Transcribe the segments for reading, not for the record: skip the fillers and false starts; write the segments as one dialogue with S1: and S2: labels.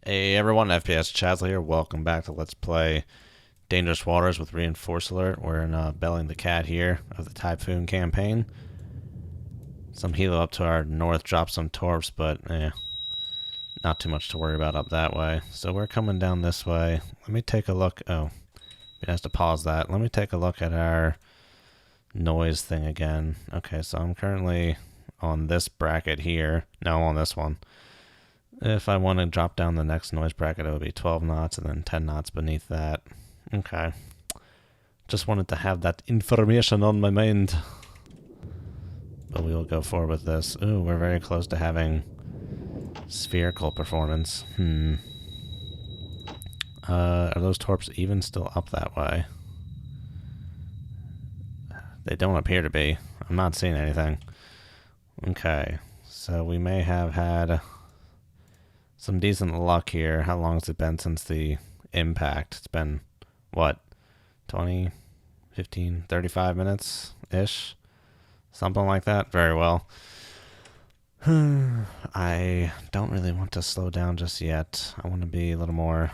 S1: Hey everyone, FPS Chazla here. Welcome back to Let's Play Dangerous Waters with Reinforce Alert. We're in Belling the Cat here of the Typhoon campaign. Some helo up to our north, drop some torps, but not too much to worry about up that way. So we're coming down this way. Let me take a look. Oh, it has to pause that. Let me take a look at our noise thing again. Okay, so I'm currently on this bracket here. No, on this one. If I want to drop down the next noise bracket, it would be 12 knots and then 10 knots beneath that. Okay. Just wanted to have that information on my mind. But we will go forward with this. Ooh, we're very close to having spherical performance. Are those torps even still up that way? They don't appear to be. I'm not seeing anything. Okay. So we may have had some decent luck here. How long has it been since the impact? It's been, what, 20, 15, 35 minutes-ish? Something like that? Very well. I don't really want to slow down just yet. I want to be a little more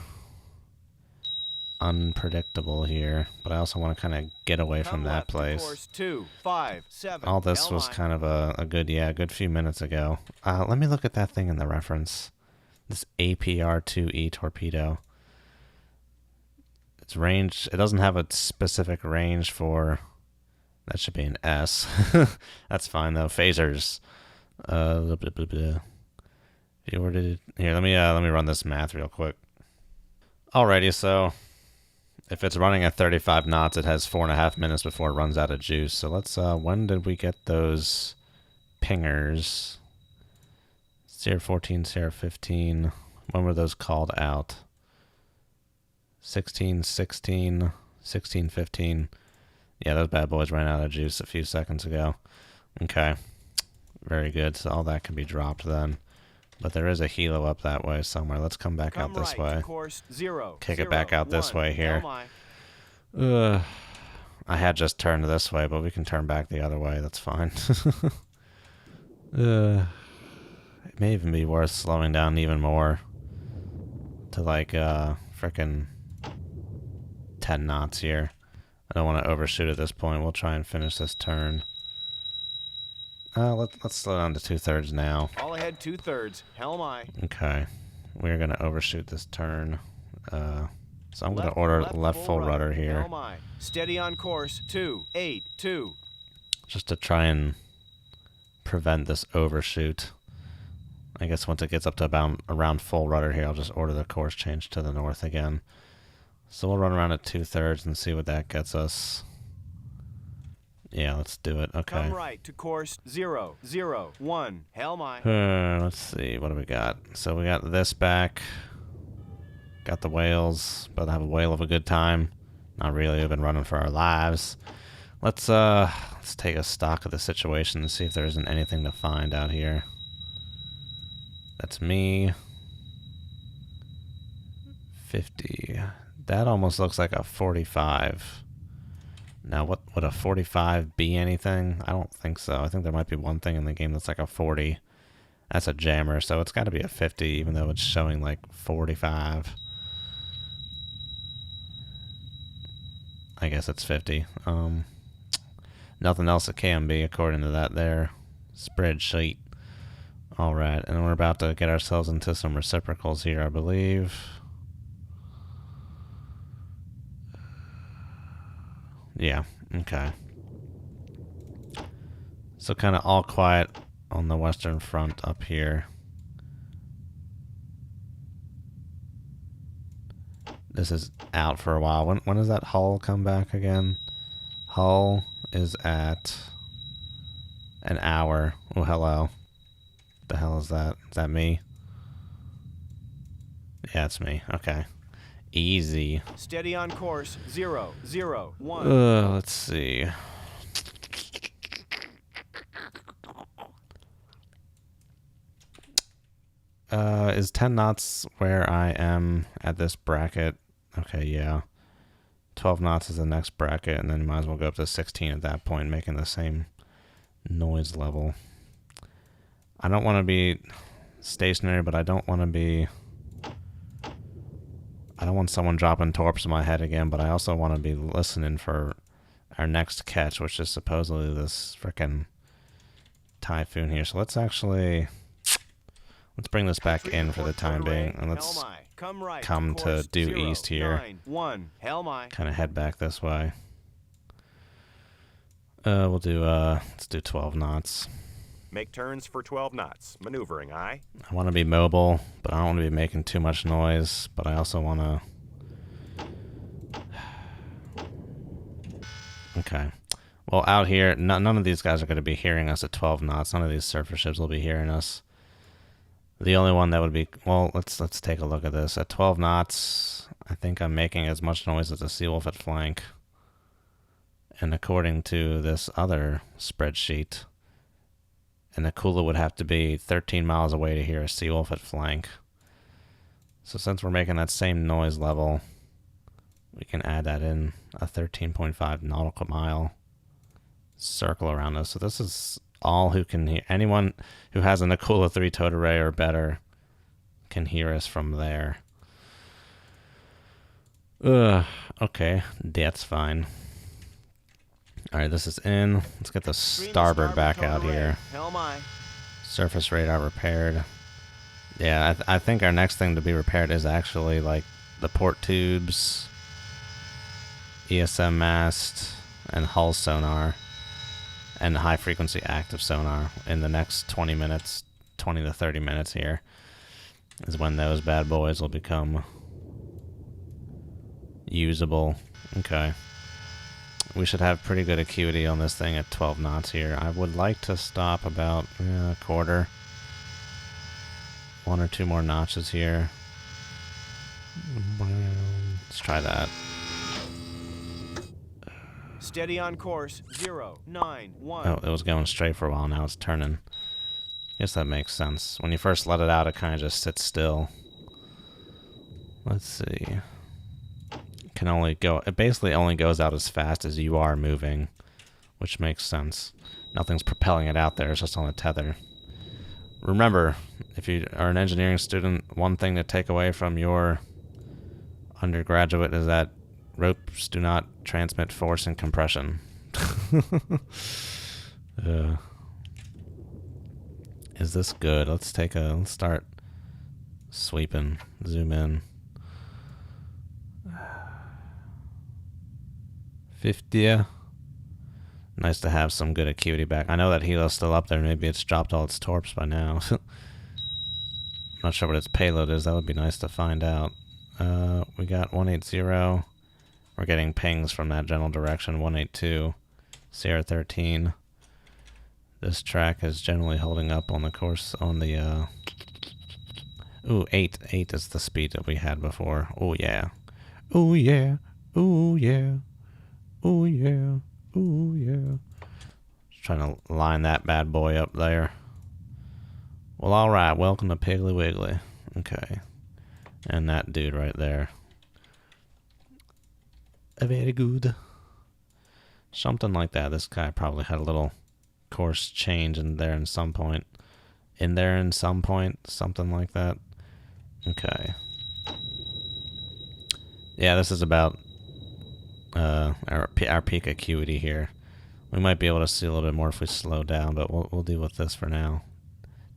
S1: unpredictable here, but I also want to kind of get away from that place.
S2: Course 2, 5, 7,
S1: all this was kind of a good few minutes ago. Let me look at that thing in the reference. This APR-2E torpedo. Its range, it doesn't have a specific range for, that should be an S. That's fine though. Phasers. If you were to, here, let me run this math real quick. Alrighty, so if it's running at 35 knots, it has 4.5 minutes before it runs out of juice. So let's, when did we get those pingers? Sierra 14, Sierra 15. When were those called out? 16, 16, 16, 15. Yeah, those bad boys ran out of juice a few seconds ago. Okay. Very good. So all that can be dropped then. But there is a helo up that way somewhere. Let's come back out this way.
S2: Course 0,
S1: Kick
S2: 0,
S1: it back out
S2: 1,
S1: this way here.
S2: I
S1: had just turned this way, but we can turn back the other way. That's fine. It may even be worth slowing down even more to like frickin' 10 knots here. I don't want to overshoot at this point. We'll try and finish this turn. Let's slow down to 2/3 now.
S2: All ahead 2/3. Helm I.
S1: Okay, we're gonna overshoot this turn. So I'm gonna order left full rudder here.
S2: Helm I. Steady on course 2, 8, 2.
S1: Just to try and prevent this overshoot. I guess once it gets up to about around full rudder here, I'll just order the course change to the north again. So we'll run around at 2/3 and see what that gets us. Yeah, let's do it. Okay.
S2: Come right to course 0, 0, 1. Helm I.
S1: Let's see. What do we got? So we got this back. Got the whales. About to have a whale of a good time. Not really. We've been running for our lives. Let's take a stock of the situation and see if there isn't anything to find out here. That's me. 50. That almost looks like a 45. Now, would a 45 be anything? I don't think so. I think there might be one thing in the game that's like a 40. That's a jammer, so it's got to be a 50, even though it's showing like 45. I guess it's 50. Nothing else it can be, according to that there spreadsheet. Alright, and we're about to get ourselves into some reciprocals here, I believe. Yeah, okay. So kind of all quiet on the western front up here. This is out for a while. When does that hull come back again? Hull is at an hour. Oh, hello. The hell is that? Is that me? Yeah, it's me. Okay. Easy.
S2: Steady on course 0, 0, 1.
S1: Let's see. Is 10 knots where I am at this bracket? Okay, yeah. 12 knots is the next bracket, and then you might as well go up to 16 at that point, making the same noise level. I don't want to be stationary, but I don't want to be I don't want someone dropping torps in my head again, but I also want to be listening for our next catch, which is supposedly this frickin' typhoon here. So let's bring this back in for the time being, and let's come to due east here. Kind of head back this way. We'll do let's do 12 knots.
S2: Make turns for 12 knots. Maneuvering, aye.
S1: I want to be mobile, but I don't want to be making too much noise. But I also want to. Okay. Well, out here, none of these guys are going to be hearing us at 12 knots. None of these surface ships will be hearing us. The only one that would be, well, let's take a look at this. At 12 knots, I think I'm making as much noise as a Seawolf at flank. And according to this other spreadsheet, an Akula would have to be 13 miles away to hear a Seawolf at flank. So since we're making that same noise level, we can add that in, a 13.5 nautical mile circle around us. So this is all who can hear. Anyone who has an Akula 3 towed array or better can hear us from there. Okay, that's fine. Alright, this is in. Let's get the starboard back out here. Surface radar repaired. Yeah, I think our next thing to be repaired is actually like the port tubes, ESM mast, and hull sonar, and high frequency active sonar in the next 20 minutes, 20 to 30 minutes here is when those bad boys will become usable. Okay. We should have pretty good acuity on this thing at 12 knots here. I would like to stop about a quarter. 1 or 2 more notches here. Let's try that.
S2: Steady on course. 091.
S1: Oh, it was going straight for a while. Now it's turning. Guess that makes sense. When you first let it out, it kind of just sits still. Let's see. Can only go. It basically only goes out as fast as you are moving, which makes sense. Nothing's propelling it out there. It's just on a tether. Remember, if you are an engineering student, one thing to take away from your undergraduate is that ropes do not transmit force and compression. Is this good? Let's start sweeping. Zoom in. 50. Nice to have some good acuity back. I know that helo's still up there. Maybe it's dropped all its torps by now. I'm not sure what its payload is. That would be nice to find out. We got 180. We're getting pings from that general direction. 182. Sierra 13. This track is generally holding up on the course on the... Ooh, 8. 8 is the speed that we had before. Oh, yeah. Oh, yeah. Oh, yeah. Oh, yeah. Oh, yeah. Just trying to line that bad boy up there. Well, alright. Welcome to Piggly Wiggly. Okay. And that dude right there. Very good. Something like that. This guy probably had a little course change in there in some point. Something like that. Okay. Yeah, this is about our peak acuity here. We might be able to see a little bit more if we slow down, but we'll deal with this for now.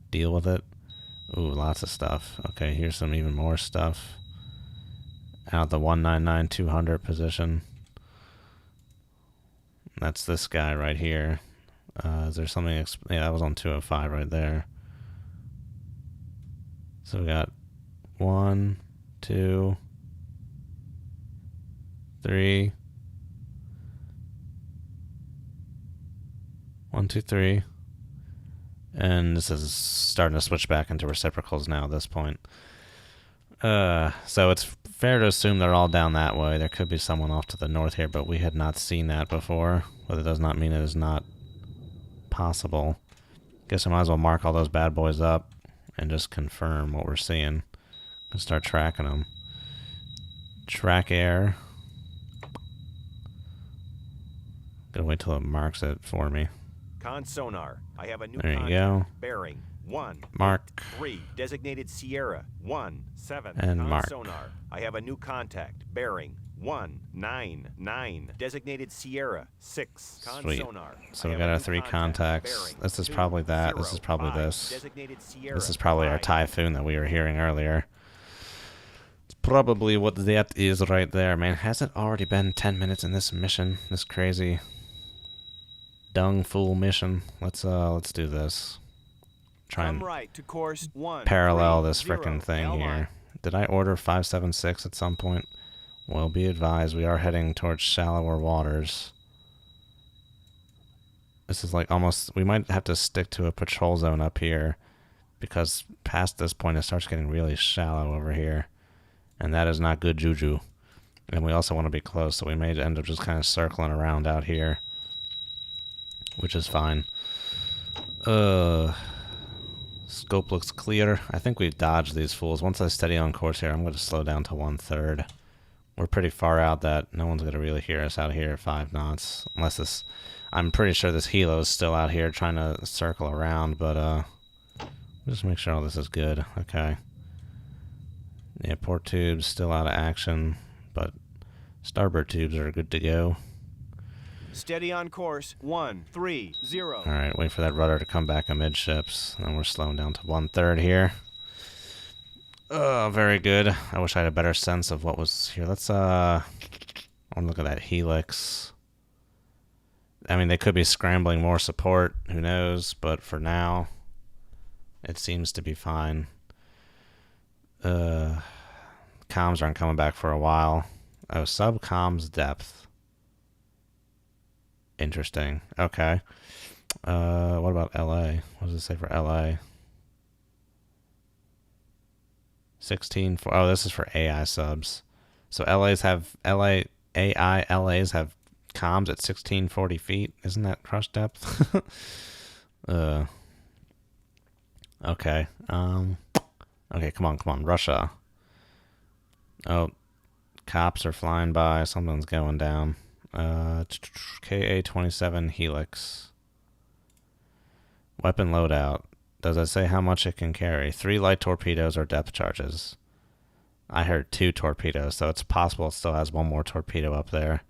S1: Deal with it. Ooh, lots of stuff. Okay, here's some even more stuff. Out the 199-200 position. That's this guy right here. Is there something? Yeah, that was on 205 right there. So we got 1, 2, 3. 1, 2, 3. And this is starting to switch back into reciprocals now at this point. So it's fair to assume they're all down that way. There could be someone off to the north here, but we had not seen that before. But it does not mean it is not possible. Guess I might as well mark all those bad boys up and just confirm what we're seeing. And start tracking them. Track air. Gonna wait till it marks it for me.
S2: Con sonar. I have a new
S1: There you
S2: contact.
S1: go.
S2: Bearing 1.
S1: Mark.
S2: 3. Designated Sierra. 1. 7.
S1: And
S2: Con
S1: mark.
S2: sonar. I have a new contact. Bearing 199. Designated Sierra. 6. Con
S1: Sweet.
S2: sonar.
S1: So
S2: I
S1: we
S2: have
S1: got
S2: a
S1: our
S2: new
S1: 3
S2: contact.
S1: contacts.
S2: Bearing
S1: This is
S2: 2,
S1: probably that. This
S2: 0,
S1: is probably
S2: 5.
S1: this.
S2: Designated Sierra.
S1: This is probably our
S2: 5.
S1: typhoon that we were hearing earlier. It's probably what that is right there, man. Has it already been 10 minutes in this mission? This crazy dung fool mission. Let's do this. Try
S2: Come
S1: and
S2: right to course 1.
S1: parallel
S2: 3,
S1: this
S2: 0.
S1: frickin' thing
S2: Hail
S1: here.
S2: line.
S1: Did I order 576 at some point? Well, be advised, we are heading towards shallower waters. This is like almost, we might have to stick to a patrol zone up here, because past this point it starts getting really shallow over here. And that is not good juju. And we also want to be close, so we may end up just kind of circling around out here, which is fine. Scope looks clear. I think we've dodged these fools. Once I steady on course here, I'm going to slow down to 1/3. We're pretty far out that no one's going to really hear us out here at 5 knots. Unless this... I'm pretty sure this helo is still out here trying to circle around, but just make sure all this is good. Okay. Yeah, port tubes still out of action, but starboard tubes are good to go.
S2: Steady on course 130.
S1: Alright, wait for that rudder to come back amidships. And we're slowing down to 1/3 here. Oh, very good. I wish I had a better sense of what was here. Let's, I want to look at that helix. I mean, they could be scrambling more support. Who knows? But for now, it seems to be fine. Comms aren't coming back for a while. Oh, sub-comms depth. Interesting. Okay. What about LA? What does it say for LA? 16 for... Oh, this is for AI subs. So LAs have... LAs have comms at 1640 feet. Isn't that crush depth? Okay. Okay, come on. Russia. Oh, cops are flying by. Something's going down. KA-27 Helix. Weapon loadout. Does it say how much it can carry? 3 light torpedoes or depth charges. I heard 2 torpedoes, so it's possible it still has 1 more torpedo up there.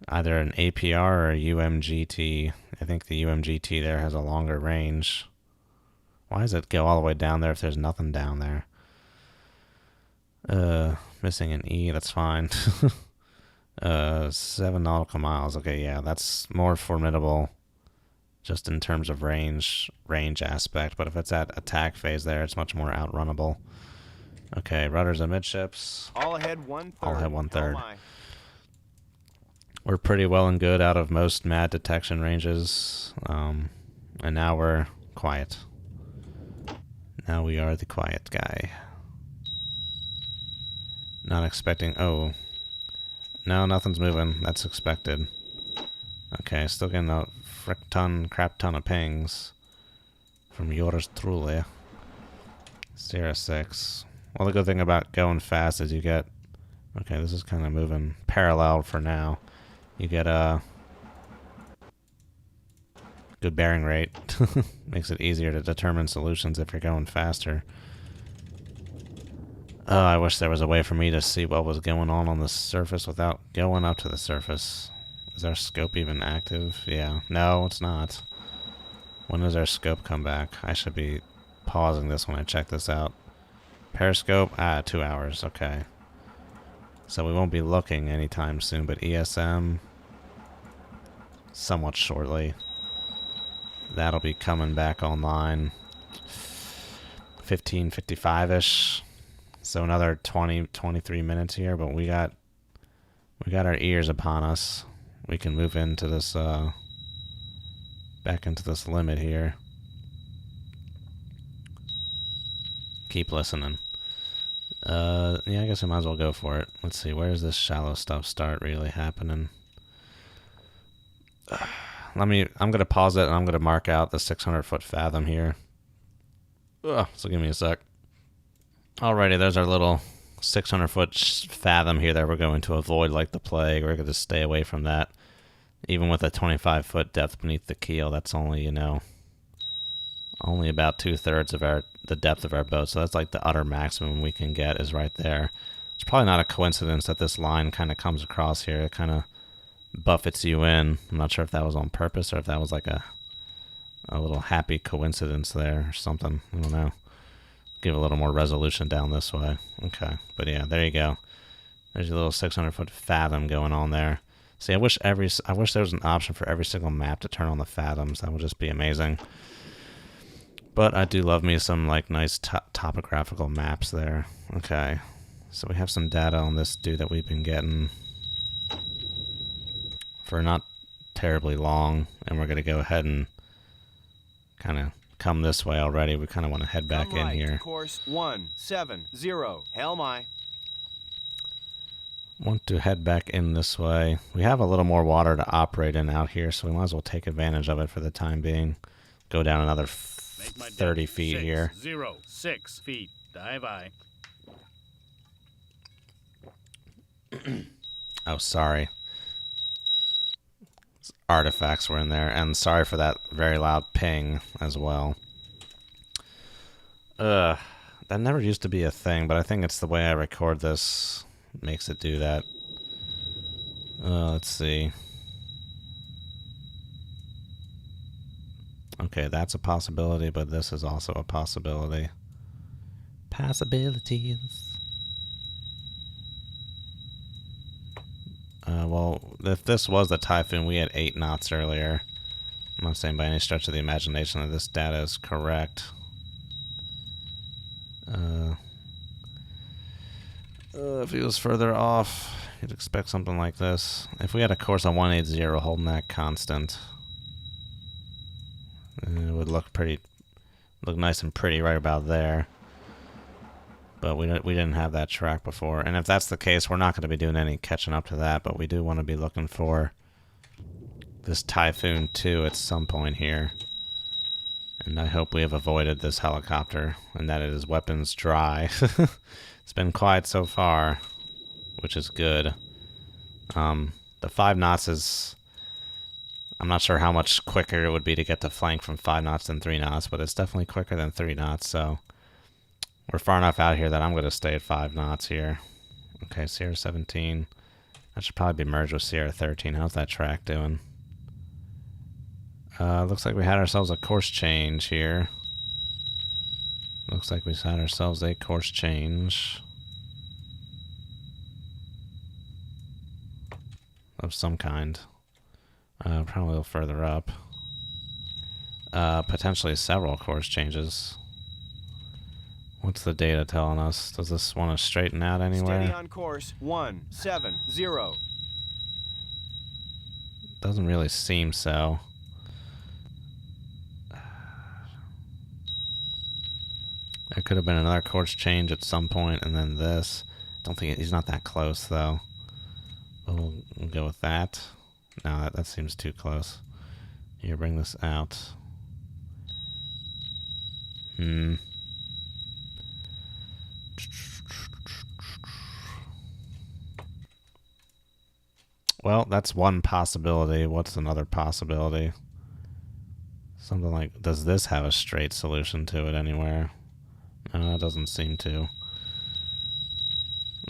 S1: Either an APR or a UMGT. I think the UMGT there has a longer range. Why does it go all the way down there if there's nothing down there? Missing an E, that's fine. 7 nautical miles. Okay, yeah, that's more formidable just in terms of range aspect. But if it's at attack phase there, it's much more outrunnable. Okay, rudders amidships.
S2: All ahead 1/3.
S1: All ahead 1/3.
S2: Oh my.
S1: We're pretty well and good out of most mad detection ranges. And now we're quiet. Now we are the quiet guy. Not expecting... Oh. No, nothing's moving. That's expected. Okay, still getting a crap ton of pings from yours truly. Sierra 6. Well, the good thing about going fast is you get... Okay, this is kind of moving parallel for now. You get a good bearing rate. Makes it easier to determine solutions if you're going faster. Oh, I wish there was a way for me to see what was going on the surface without going up to the surface. Is our scope even active? Yeah. No, it's not. When does our scope come back? I should be pausing this when I check this out. Periscope? 2 hours. Okay. So we won't be looking anytime soon, but ESM... somewhat shortly. That'll be coming back online 15:55-ish. So another 23 minutes here, but we got our ears upon us. We can move into this back into this limit here. Keep listening. Yeah, I guess I might as well go for it. Let's see, where does this shallow stuff start really happening? I'm gonna pause it and I'm gonna mark out the 600-foot fathom here. So give me a sec. Alrighty, there's our little 600-foot fathom here that we're going to avoid like the plague. We're gonna stay away from that. Even with a 25-foot depth beneath the keel, that's only, only about 2/3 of the depth of our boat, so that's like the utter maximum we can get is right there. It's probably not a coincidence that this line kind of comes across here. It kind of buffets you in. I'm not sure if that was on purpose or if that was like a little happy coincidence there or something. I don't know. Give a little more resolution down this way. Okay, but yeah, there you go. There's your little 600-foot fathom going on there. See, I wish there was an option for every single map to turn on the fathoms. That would just be amazing. But I do love me some like nice topographical maps there. Okay, so we have some data on this dude that we've been getting for not terribly long, and we're gonna go ahead and kind of come this way already. We kind of want to head back in here.
S2: Course 170. Hell my.
S1: Want to head back in this way. We have a little more water to operate in out here, so we might as well take advantage of it for the time being. Go down another 30 feet here.
S3: 6 feet. Dive I.
S1: Oh, sorry. Artifacts were in there, and sorry for that very loud ping as well. That never used to be a thing, but I think it's the way I record this makes it do that. Let's see. Okay, that's a possibility, but this is also a possibility. Possibilities. Well, if this was the Typhoon, we had 8 knots earlier. I'm not saying by any stretch of the imagination that this data is correct. If he was further off, you'd expect something like this. If we had a course on 180 holding that constant, it would look nice and pretty right about there. But we didn't have that track before, and if that's the case, we're not going to be doing any catching up to that. But we do want to be looking for this Typhoon 2 at some point here, and I hope we have avoided this helicopter and that it is weapons dry. It's been quiet so far, which is good. The 5 knots is, I'm not sure how much quicker it would be to get to flank from 5 knots than 3 knots, but it's definitely quicker than 3 knots, so we're far enough out here that I'm going to stay at 5 knots here. Okay, Sierra 17. That should probably be merged with Sierra 13. How's that track doing? Looks like we had ourselves a course change here. Looks like we had ourselves a course change of some kind. Probably a little further up. Potentially several course changes. What's the data telling us? Does this want to straighten out anywhere?
S2: Steady on course 170.
S1: Doesn't really seem so. There could have been another course change at some point, and then this. Don't think he's not that close though. We'll go with that. No, that seems too close. Here, bring this out. Well, that's one possibility. What's another possibility? Something like, does this have a straight solution to it anywhere? No, it doesn't seem to.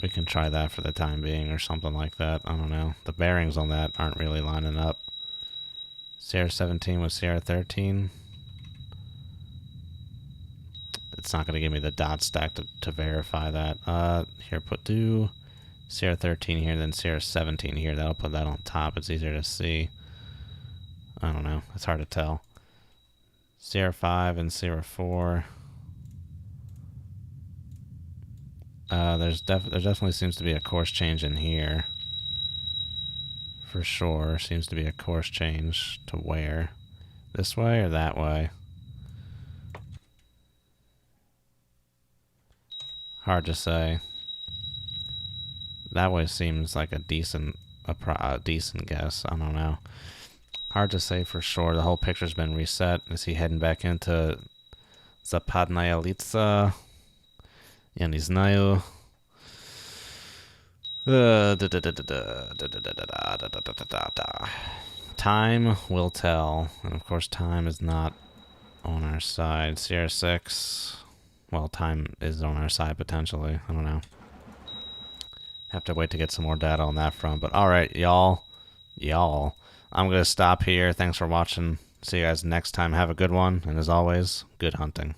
S1: We can try that for the time being or something like that. I don't know. The bearings on that aren't really lining up. Sierra 17 with Sierra 13. It's not going to give me the dot stack to verify that. Here, do Sierra 13 here, then Sierra 17 here. That'll put that on top. It's easier to see. I don't know. It's hard to tell. Sierra 5 and Sierra 4. There definitely seems to be a course change in here. For sure. Seems to be a course change to where? This way or that way? Hard to say. That way seems like a decent guess. I don't know. Hard to say for sure. The whole picture's been reset. Is he heading back into Zapadnaya Litsa? Я не знаю. Time will tell. And of course time is not on our side. Sierra 6. Well, time is on our side potentially. I don't know. Have to wait to get some more data on that front. But alright, y'all. I'm going to stop here. Thanks for watching. See you guys next time. Have a good one. And as always, good hunting.